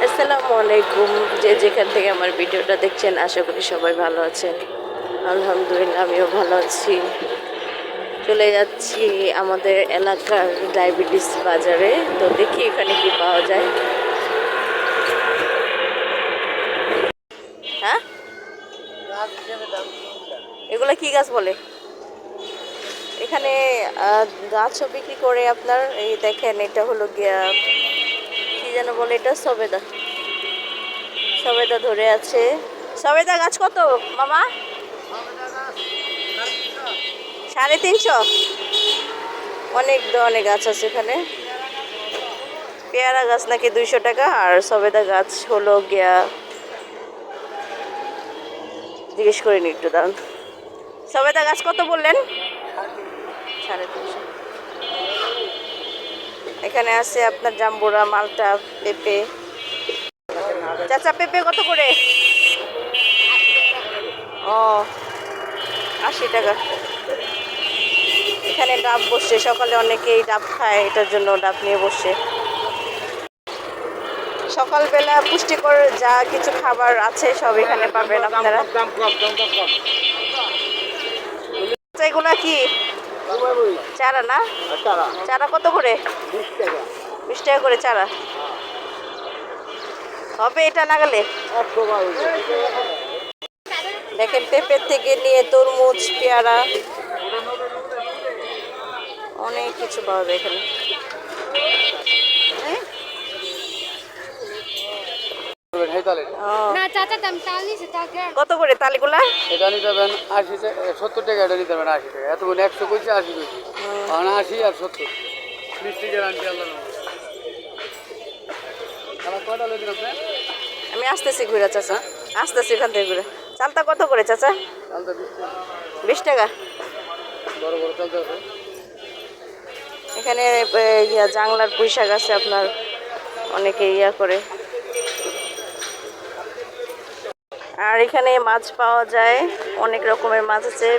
আসসালামু আলাইকুম। যে যেখান থেকে আমার ভিডিওটা দেখছেন আশা করি সবাই ভালো আছেন। আলহামদুলিল্লাহ আমিও ভালো আছি। চলে যাচ্ছি আমাদের এলাকার ডায়াবেটিস বাজারে, তো দেখি এখানে কি পাওয়া যায়। হ্যাঁ, এগুলা কি গাছ বলে? এখানে গাছও বিক্রি করে আপনার। এই দেখেন, এটা হলো গিয়া কি যেন বলে, এটা সবেদা। সবেদা ধরে আছে। সবেদা গাছ কত মামা? 350। অনেক ধরনের গাছ আছে এখানে। পেয়ারা গাছ নাকি 200 টাকা, আর সবেদা গাছ হলো গিয়া, জিজ্ঞেস করে নি একটু দাম। সবেদা গাছ কত বললেন? 350। এখানে আছে আপনার জাম্বুরা, মালটা, পেঁপে। চাচা পেঁপে কত করে? ও, 80 টাকা। এখানে ডাব বসছে, সকালে অনেকেই ডাব খায়, এটার জন্য ডাব নিয়ে বসছে। সকালবেলা পুষ্টিকর যা কিছু খাবার আছে সব এখানে পাবেন আপনারা। এগুলা কি চারা না? চারা কত করে? 20 টাকা করে চারা। হবে এটা লাগালে? দেখেন, পেঁপের থেকে নিয়ে তরমুজ, পেয়ারা, অনেক কিছু পাওয়া যায় এখানে। কত করে তালিগুলা? এটা নিতে পারেন 80 টাকা, 70 টাকা। এটা নিতে পারেন 80 টাকা। এত 100 কইছে, 80 কইছে। 80 আর 70, 20 টাকা আনতে আল্লাহ। আমার কয়টা লইছেন আপনি? আমি আসতেছি ঘুরে চাচা, আসতেছি এখান থেকে ঘুরে। চালটা কত করে চাচা? চালটা 20 টাকা। 20 টাকা। বড় বড় চালটা আছে। এখানে জাংলার পুঁই শাক আছে আপনার, অনেকে করে। আর এখানে মাছ পাওয়া যায়, অনেক রকমের মাছ আছে।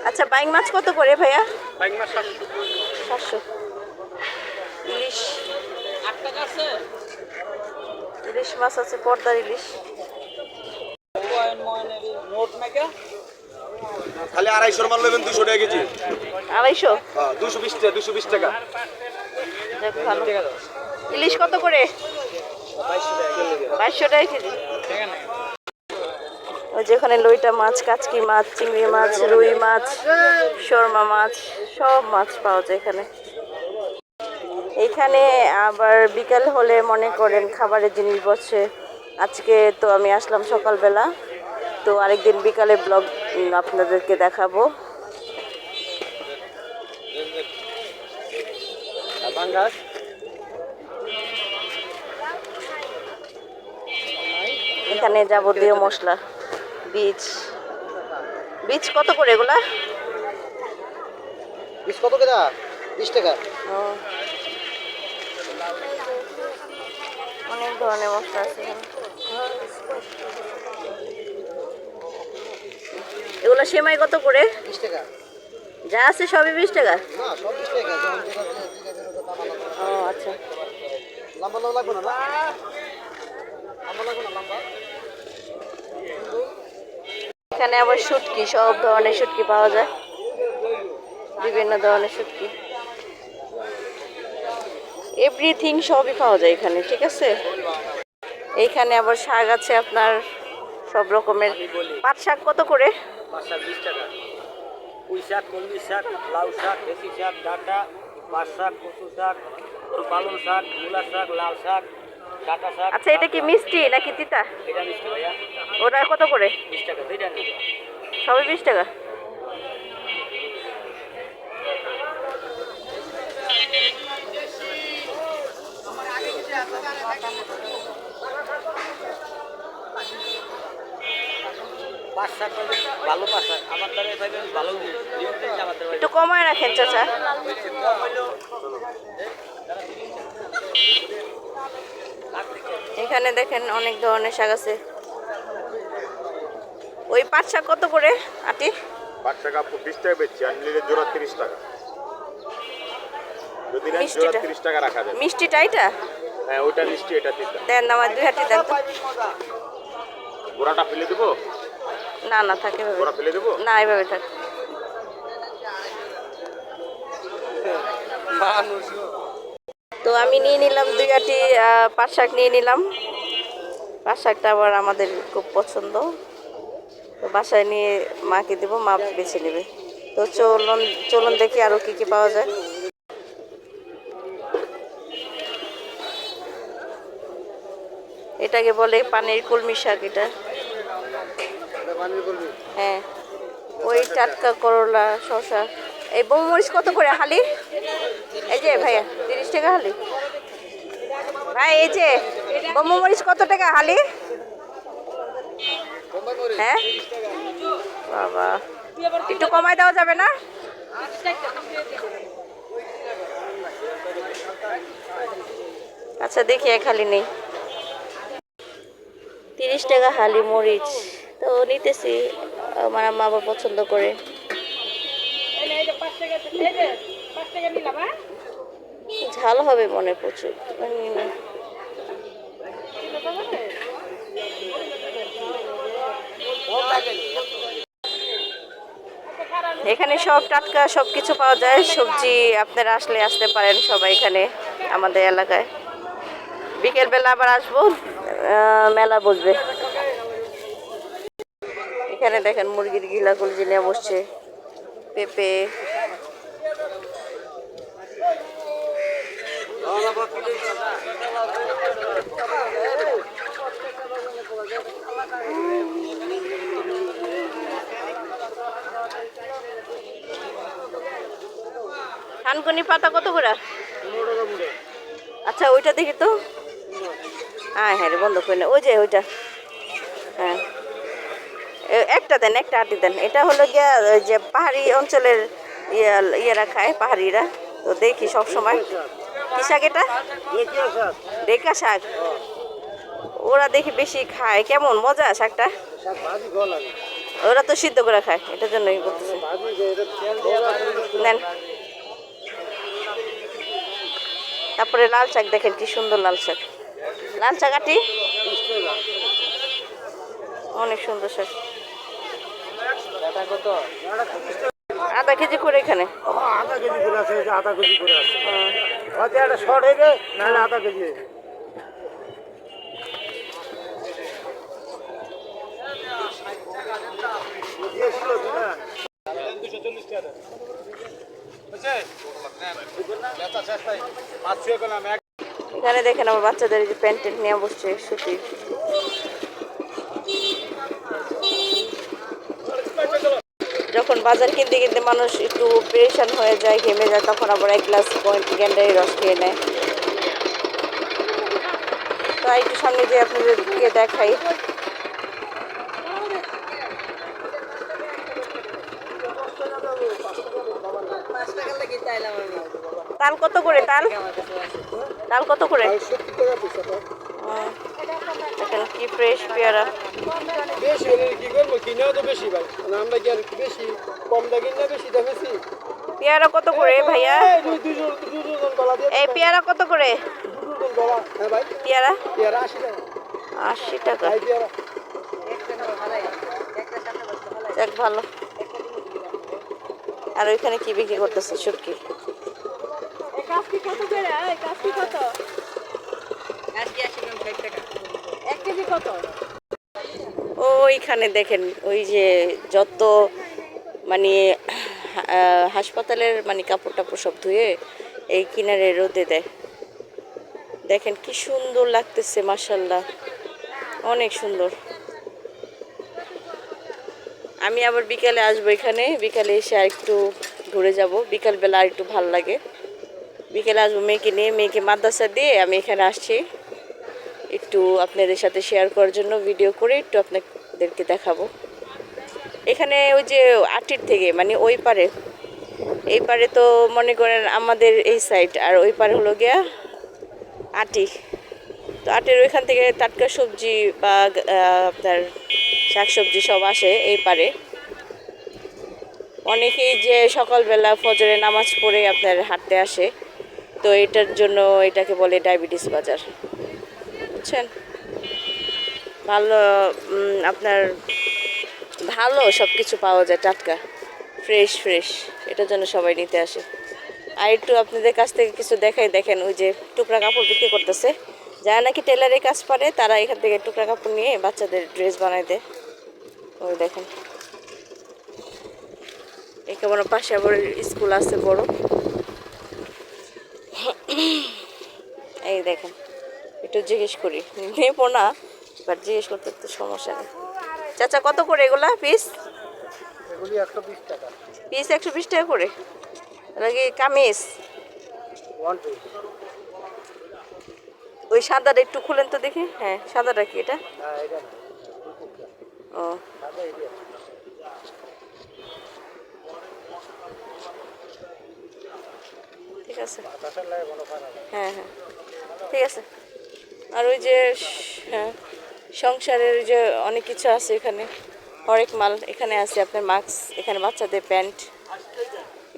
আচ্ছা, বাইং মাছ কত করে ভাইয়া? বাইং মাছ 700। 700। ইলিশ 8 টাকা আছে। ইলিশ মাছ আছে, পর্দার ইলিশ। নোট মেকা খালি 250 মাল নেবেন 200 টাকা কেজি। 250? হ্যাঁ, 220 টাকা, 220 টাকা। দেখ ভালো। ইলিশ কত করে? 2200 টাকা কেজি। ওই যেখানে লইটা মাছ, কাচকি মাছ, চিংড়ি মাছ, রুই মাছ, শর্মা মাছ, সব মাছ পাওয়া যায় এখানে। এইখানে আবার বিকাল হলে মনে করেন খাবারের জিনিস বসছে। আজকে তো আমি আসলাম সকালবেলা, তো আরেকদিন বিকালে ব্লগ আপনাদেরকে দেখাবো। এখানে যাবতীয় মশলা, বীজ। বীজ কত করে এগুলা? বিশ কত করে? 20 টাকা। অনেক ধরনের মশলা আছে এখানে। এগুলো সেমাই কত করে? 20 টাকা। যা আছে সবই 20 টাকা? না, সব 20 টাকা। ও আচ্ছা। লম্বা লম্বা লাগবে না? লম্বা লাগবে না, লম্বা। এখানে আবার শুটকি, সব ধরনের শুটকি পাওয়া যায়, বিভিন্ন ধরনের শুটকি, এভরিথিং সবই পাওয়া যায় এখানে, ঠিক আছে। এইখানে আবার শাক আছে আপনার সব রকমের। পাট শাক কত করে? পাঁচ শাক 20 টাকা। পুঁই শাক, কলমি শাক, লাউ শাক, দেশি শাক, ডাঁটা, পাঁচ শাক, কচু শাক, পালং শাক, মূলা শাক, লাল শাক, ডাঁটা শাক। আচ্ছা, এটা কি মিষ্টি নাকি তিতা? এটা মিষ্টি ভাইয়া। ওটা কত করে? 20 টাকা। দুইটা নিন। সবই 20 টাকা। পাঁচ শাক ভালো, পাঁচ শাক আমার দ্বারা পাইবেন ভালো। একটু কমায় রাখেন চাচা। এখানে দেখেন অনেক ধরনের শাক আছে। ওই পাট শাক কত করে আটি? পাঁচ টাকা 20 টাকা বেচছি, আর নিলে জোড়া 30 টাকা। যদি নেন মিষ্টিটা? জোড়া 30 টাকা রাখা যাবে। মিষ্টিটা এটা হ্যাঁ ওইটা মিষ্টি, এটা তিতা। দেন আমার 2 হাঁটি দেন তো। গোড়াটা ফেলে দেবো? না না থাকে এভাবে, গোড়া ফেলে দেবো? না এভাবে থাক। তো আমি নিয়ে নিলাম 2 হাঁটি পাট শাক নিয়ে নিলাম। পাট শাকটা আবার আমাদের খুব পছন্দ, তো বাসায় নিয়ে মাকে দেবো, মা বেছে নেবে। তো চলুন চলুন দেখি আরও কী কী পাওয়া যায়। এটাকে বলে পানির কলমি শাক। এটা হ্যাঁ, ওই টাটকা করলা, শসা। এই মরিচ কত করে হালি? এই যে ভাইয়া 30 টাকা হালি। ভাই এই যে মরিচ কত টাকা হালি? হ্যাঁ বাবা, একটু কমায় দেওয়া যাবে না? আচ্ছা দেখি এক হালি নেই। 30 টাকা হালি মরিচ তো নিতেছি, আমার আম্মা আবার পছন্দ করে। ঝাল হবে মনে প্রচুর। এখানে সব টাটকা সব কিছু পাওয়া যায়, সবজি। আপনারা আসতে পারেন সবাই এখানে আমাদের এলাকায়। বিকেলবেলা আবার আসবো, মেলা বসবে। এখানে দেখেন মুরগির গিলা কলজি নিয়ে বসছে, পেঁপে। থানকুনি পাতা কত করে? আচ্ছা ওইটা দেখি তো। হ্যাঁ হ্যাঁ রে, বন্ধ করে না, ওই যে ওইটা। হ্যাঁ একটা দেন, একটা আটি দেন। এটা হলো গিয়া যে পাহাড়ি অঞ্চলের ইয়েরা খায়, পাহাড়িরা। তো দেখি সব সময়। কি শাক এটা? ঢেকা শাক। ওরা দেখি বেশি খায়, কেমন মজা শাকটা? ওরা তো সিদ্ধ করে খায়, এটার জন্যই বলতেছে। নেন। তারপরে লাল শাক দেখেন কি সুন্দর লাল শাক। লাল শাক আটি অনেক সুন্দর শাক। আধা কেজি করে এখানে। আধা কেজি করে আছে, আধা কেজি করে আছে। হয়তো একটা শর্ট হইবে, নাহলে আধা কেজি হইবে। এখানে দেখেন আমার বাচ্চাদের যে প্যান্ট ট্যান্ট নিয়ে বসছে, সুতি। যখন বাজার কিনতে কিনতে মানুষ একটু পেরেশান হয়ে যায়, ঘেমে যায়, তখন আবার 1 গ্লাস গ্যান্ডারি রস খেয়ে নেয়। তো একটু সামনে যে আপনাদেরকে দেখাই। তাল কত করে? তাল তাল কত করে? দেখেন কি ফ্রেশ পেয়ারা। বেশি হলে কি করবো, কিনেও তো বেশি ভাই, আমরা কি আর বেশি কম দামে কিনে বেশি দামে বেশি। পেয়ারা কত করে ভাইয়া? এই পেয়ারা কত করে? হ্যাঁ ভাই, পেয়ারা পেয়ারা 80 টাকা। 80 টাকা। ভাই পেয়ারা যাক ভালো। আর ওইখানে কি বিক্রি করতেছে? শুটকি। ওইখানে দেখেন ওই যে যত মানে হাসপাতালের মানে কাপড় টাপড় সব ধুয়ে এই কিনারে রোদে দেয়। দেখেন কি সুন্দর লাগতেছে, মাশাআল্লাহ অনেক সুন্দর। আমি আবার বিকালে আসবো এখানে, বিকালে এসে আর একটু ঘুরে যাব। বিকালবেলা আর একটু ভালো লাগে। বিকেলে আসবো মেয়েকে নিয়ে, মেয়েকে মাদ্রাসা দিয়ে আমি এখানে আসছি একটু আপনাদের সাথে শেয়ার করার জন্য, ভিডিও করে একটু আপনাদেরকে দেখাবো। এখানে ওই যে আটির থেকে মানে ওই পারে, এই পারে তো মনে করেন আমাদের এই সাইড, আর ওই পারে হলো গিয়া আটি। তো আটির ওইখান থেকে টাটকা সবজি বা আপনার শাকসবজি সব আসে এই পারে। অনেকেই যে সকালবেলা ফজরে নামাজ পড়ে আপনার হাঁটতে আসে, তো এটার জন্য এটাকে বলে ডায়াবেটিস বাজার, বুঝছেন? ভালো আপনার ভালো সব কিছু পাওয়া যায়, টাটকা ফ্রেশ ফ্রেশ, এটার জন্য সবাই নিতে আসে। আর একটু আপনাদের কাছ থেকে কিছু দেখাই, দেখেন ওই যে টুকরা কাপড় বিক্রি করতেছে, যারা নাকি টেলারের কাজ পারে তারা এখান থেকে টুকরা কাপড় নিয়ে বাচ্চাদের ড্রেস বানায় দেয়। ওই দেখেন, একেবারে পাশে আবার স্কুল আছে বড়। এই দেখেন, একটু জিজ্ঞেস করি, নেবো না বাট জিজ্ঞেস করতে তো সমস্যা নেই। চাচা কত করে এগুলা পিস? এগুলি 120 টাকা। পিস 120 টাকা করে। নাকি কামিজ? One piece. ওই সাদাটা একটু খুলেন তো দেখি। হ্যাঁ, সাদাটা কি এটা? হ্যাঁ, এটা না। ও সাদা এটা। ঠিক আছে, বাতাসের লাগে কোনো ফায়দা নেই। হ্যাঁ হ্যাঁ ঠিক আছে। আর ওই যে হ্যাঁ, সংসারের যে অনেক কিছু আছে এখানে, হরেক মাল এখানে আছে। আপনার মাস্ক, এখানে বাচ্চাদের প্যান্ট।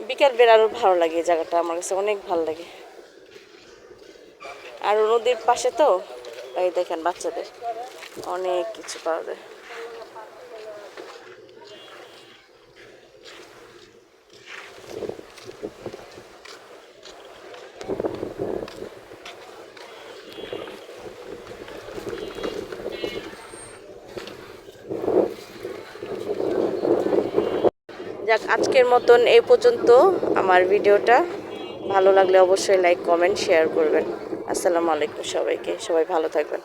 বিকাল বের আরও ভালো লাগে, এই জায়গাটা আমার কাছে অনেক ভালো লাগে। আর নদীর পাশে তো, এই দেখেন বাচ্চাদের অনেক কিছু পাওয়া যায়। যাক, আজকের মতন এই পর্যন্ত আমার ভিডিওটা। ভালো লাগলে অবশ্যই লাইক, কমেন্ট, শেয়ার করবেন। আসসালামু আলাইকুম সবাইকে, সবাই ভালো থাকবেন।